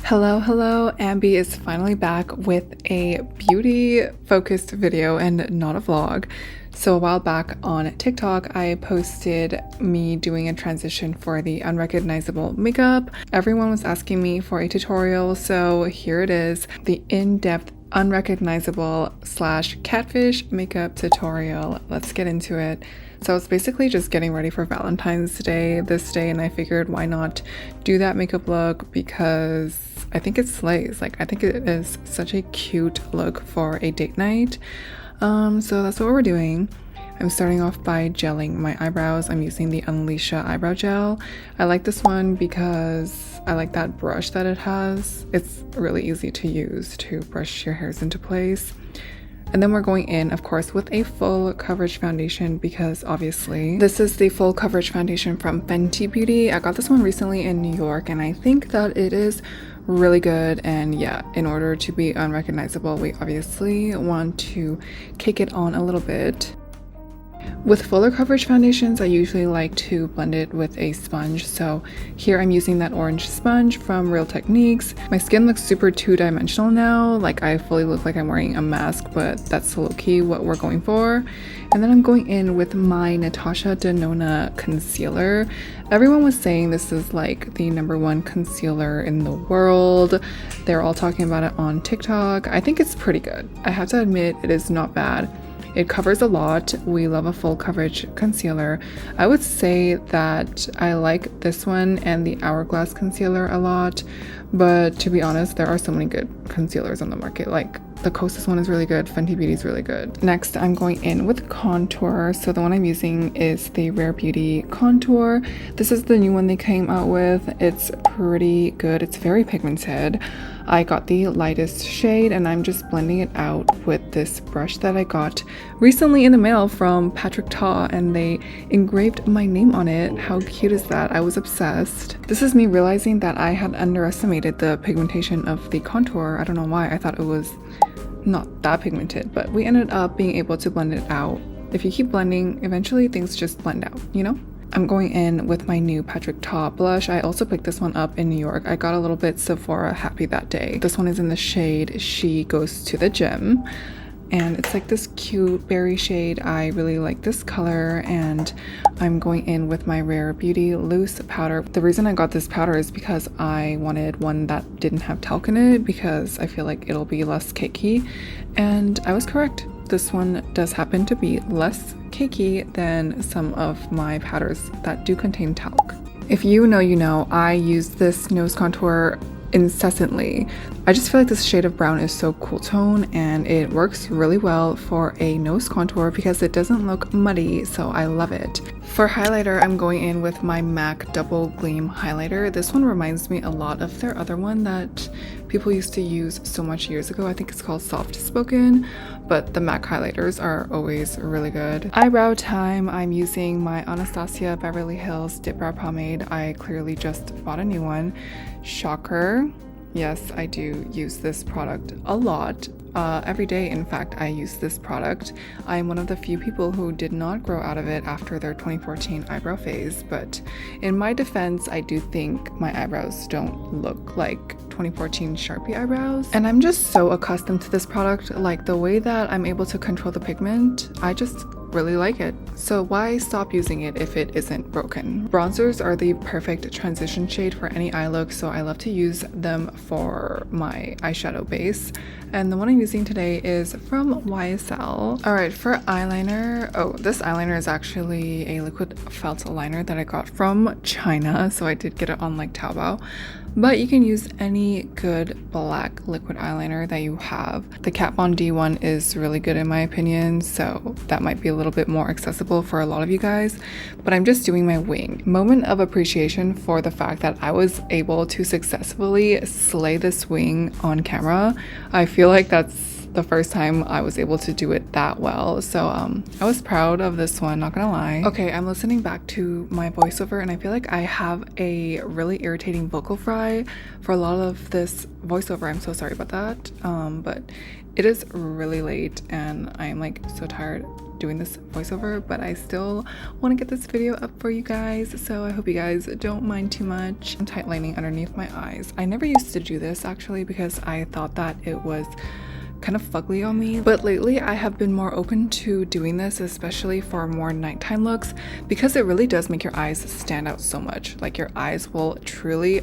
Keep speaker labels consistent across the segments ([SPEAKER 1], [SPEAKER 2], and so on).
[SPEAKER 1] Hello, Ambi is finally back with a beauty focused video and not a vlog. So a while back on TikTok, I posted me doing a transition for the Unrecognizable Makeup. Everyone was asking me for a tutorial, so here it is, the in-depth unrecognizable / catfish makeup tutorial. Let's get into it. So it's basically just getting ready for Valentine's Day this day, and I figured why not do that makeup look because I think it slays. Like, I think it is such a cute look for a date night. So that's what we're doing. I'm starting off by gelling my eyebrows. I'm using the Unleasha eyebrow gel. I like this one because I like that brush that it has. It's really easy to use to brush your hairs into place. And then we're going in, of course, with a full coverage foundation because obviously this is the full coverage foundation from Fenty Beauty. I got this one recently in New York and I think that it is really good. And yeah, in order to be unrecognizable, we obviously want to cake it on a little bit. With fuller coverage foundations, I usually like to blend it with a sponge. So here I'm using that orange sponge from Real Techniques. My skin looks super two-dimensional now. Like, I fully look like I'm wearing a mask, but that's low-key what we're going for. And then I'm going in with my Natasha Denona concealer. Everyone was saying this is like the #1 concealer in the world. They're all talking about it on TikTok. I think it's pretty good. I have to admit, it is not bad. It covers a lot. We love a full coverage concealer. I would say that I like this one and the Hourglass concealer a lot, but to be honest, there are so many good concealers on the market. Like, the Kosas one is really good, Fenty Beauty is really good. Next, I'm going in with contour. So the one I'm using is the Rare Beauty contour. This is the new one they came out with. It's pretty good. It's very pigmented. I got the lightest shade and I'm just blending it out with this brush that I got recently in the mail from Patrick Ta, and they engraved my name on it. How cute is that? I was obsessed. This is me realizing that I had underestimated the pigmentation of the contour. I don't know why. I thought it was not that pigmented, but we ended up being able to blend it out. If you keep blending, eventually things just blend out, you know? I'm going in with my new Patrick Ta blush. I also picked this one up in New York. I got a little bit Sephora happy that day. This one is in the shade She Goes to the Gym. And it's like this cute berry shade. I really like this color, and I'm going in with my Rare Beauty loose powder. The reason I got this powder is because I wanted one that didn't have talc in it because I feel like it'll be less cakey, and I was correct. This one does happen to be less cakey than some of my powders that do contain talc. If you know, you know, I use this nose contour incessantly. I just feel like this shade of brown is so cool tone and it works really well for a nose contour because it doesn't look muddy, so I love it. For highlighter, I'm going in with my MAC Double Gleam highlighter. This one reminds me a lot of their other one that people used to use so much years ago. I think it's called Soft Spoken, but the MAC highlighters are always really good. Eyebrow time, I'm using my Anastasia Beverly Hills Dip Brow Pomade. I clearly just bought a new one. Shocker. Yes, I do use this product a lot. Every day, in fact, I use this product. I'm one of the few people who did not grow out of it after their 2014 eyebrow phase, but in my defense, I do think my eyebrows don't look like 2014 Sharpie eyebrows. And I'm just so accustomed to this product, like the way that I'm able to control the pigment, I just really like it. So why stop using it if it isn't broken? Bronzers are the perfect transition shade for any eye look, so I love to use them for my eyeshadow base. And the one I'm using today is from YSL. All right, for eyeliner, oh, this eyeliner is actually a liquid felt liner that I got from China, so I did get it on like Taobao. But you can use any good black liquid eyeliner that you have. The Kat Von D one is really good in my opinion, so that might be a little bit more accessible for a lot of you guys. But I'm just doing my wing. Moment of appreciation for the fact that I was able to successfully slay this wing on camera. I feel like that's the first time I was able to do it that well, so I was proud of this one, not gonna lie. Okay, I'm listening back to my voiceover and I feel like I have a really irritating vocal fry for a lot of this voiceover. I'm so sorry about that, but it is really late and I'm like so tired. doing this voiceover, but I still want to get this video up for you guys, so I hope you guys don't mind too much. I'm tight lining underneath my eyes. I never used to do this actually because I thought that it was kind of fugly on me, but lately I have been more open to doing this, especially for more nighttime looks, because it really does make your eyes stand out so much. Like, your eyes will truly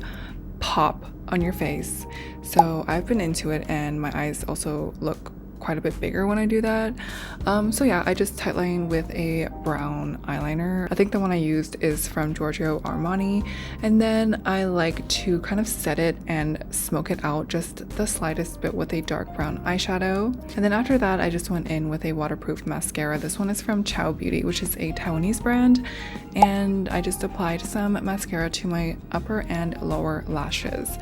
[SPEAKER 1] pop on your face. So I've been into it, and my eyes also look quite a bit bigger when I do that. So yeah, I just tightline with a brown eyeliner. I think the one I used is from Giorgio Armani, and then I like to kind of set it and smoke it out just the slightest bit with a dark brown eyeshadow. And then after that, I just went in with a waterproof mascara. This one is from Chow Beauty, which is a Taiwanese brand, and I just applied some mascara to my upper and lower lashes.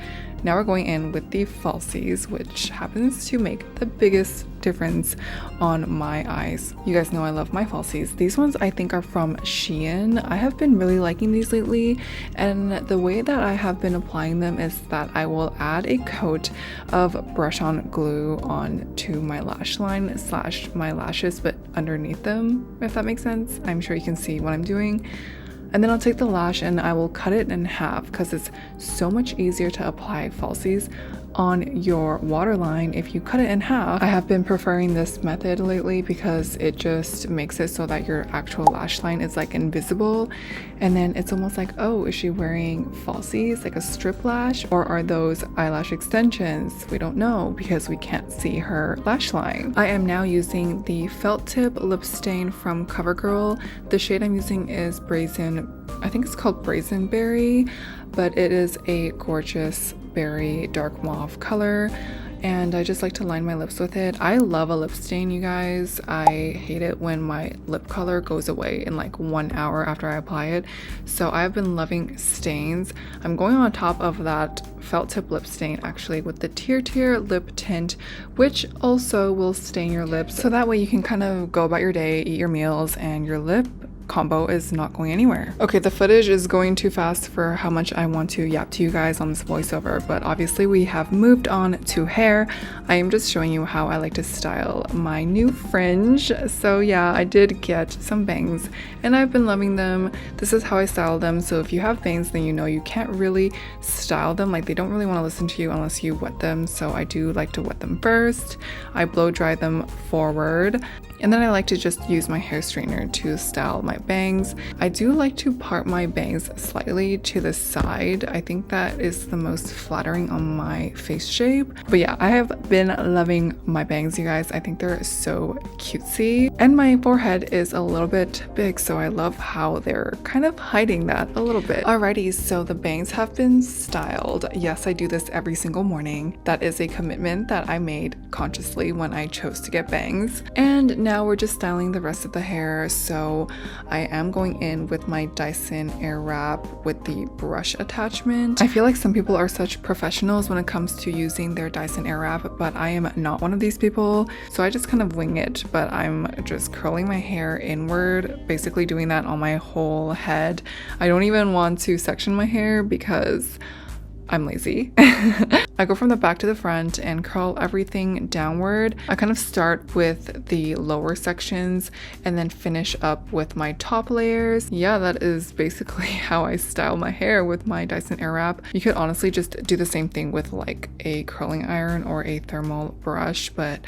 [SPEAKER 1] Now we're going in with the falsies, which happens to make the biggest difference on my eyes. You guys know I love my falsies. These ones I think are from Shein. I have been really liking these lately, and the way that I have been applying them is that I will add a coat of brush-on glue onto my lash line / my lashes, but underneath them, if that makes sense. I'm sure you can see what I'm doing. And then I'll take the lash and I will cut it in half because it's so much easier to apply falsies on your waterline if you cut it in half. I have been preferring this method lately because it just makes it so that your actual lash line is like invisible, and then it's almost like, oh, is she wearing falsies, like a strip lash, or are those eyelash extensions? We don't know because we can't see her lash line. I am now using the felt tip lip stain from CoverGirl. The shade I'm using is I think it's called Brazen Berry, but it is a gorgeous berry dark mauve color, and I just like to line my lips with it. I love a lip stain, you guys. I hate it when my lip color goes away in like 1 hour after I apply it, so I've been loving stains. I'm going on top of that felt tip lip stain actually with the Chattier lip tint, which also will stain your lips, so that way you can kind of go about your day, eat your meals, and your lip combo is not going anywhere. Okay, the footage is going too fast for how much I want to yap to you guys on this voiceover, but obviously we have moved on to hair. I am just showing you how I like to style my new fringe. So yeah, I did get some bangs and I've been loving them. This is how I style them. So if you have bangs, then you know you can't really style them. Like, they don't really want to listen to you unless you wet them. So I do like to wet them first. I blow dry them forward, and then I like to just use my hair straightener to style my bangs. I do like to part my bangs slightly to the side. I think that is the most flattering on my face shape. But yeah, I have been loving my bangs, you guys. I think they're so cutesy. And my forehead is a little bit big, so I love how they're kind of hiding that a little bit. Alrighty, so the bangs have been styled. Yes, I do this every single morning. That is a commitment that I made consciously when I chose to get bangs. And now we're just styling the rest of the hair. So I am going in with my Dyson Airwrap with the brush attachment. I feel like some people are such professionals when it comes to using their Dyson Airwrap, but I am not one of these people. So I just kind of wing it, but I'm just curling my hair inward, basically doing that on my whole head. I don't even want to section my hair because I'm lazy. I go from the back to the front and curl everything downward. I kind of start with the lower sections and then finish up with my top layers. Yeah, that is basically how I style my hair with my Dyson Airwrap. You could honestly just do the same thing with like a curling iron or a thermal brush, but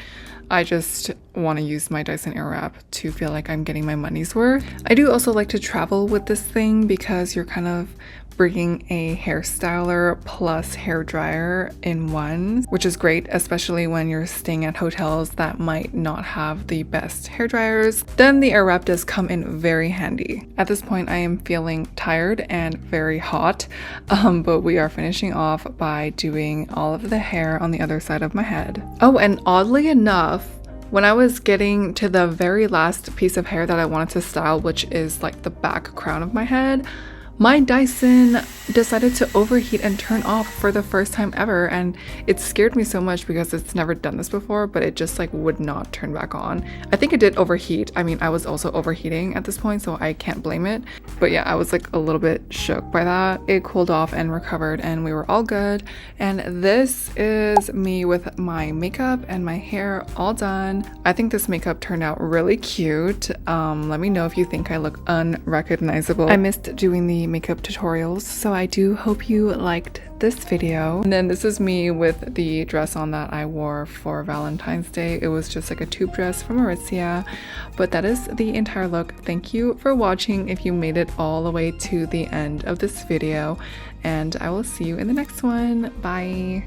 [SPEAKER 1] I just want to use my Dyson Airwrap to feel like I'm getting my money's worth. I do also like to travel with this thing because you're kind of bringing a hair styler plus hair dryer in one, which is great, especially when you're staying at hotels that might not have the best hair dryers. Then the Airwrap does come in very handy. At this point, I am feeling tired and very hot, but we are finishing off by doing all of the hair on the other side of my head. Oh, and oddly enough, when I was getting to the very last piece of hair that I wanted to style, which is like the back crown of my head, My Dyson decided to overheat and turn off for the first time ever, and it scared me so much because it's never done this before, but it just like would not turn back on. I think it did overheat. I mean, I was also overheating at this point, so I can't blame it. But yeah, I was like a little bit shook by that. It cooled off and recovered and we were all good. And this is me with my makeup and my hair all done. I think this makeup turned out really cute. Let me know if you think I look unrecognizable. I missed doing the makeup tutorials, so I do hope you liked this video. And then this is me with the dress on that I wore for Valentine's Day. It was just like a tube dress from Aritzia, but that is the entire look. Thank you for watching if you made it all the way to the end of this video, and I will see you in the next one. Bye.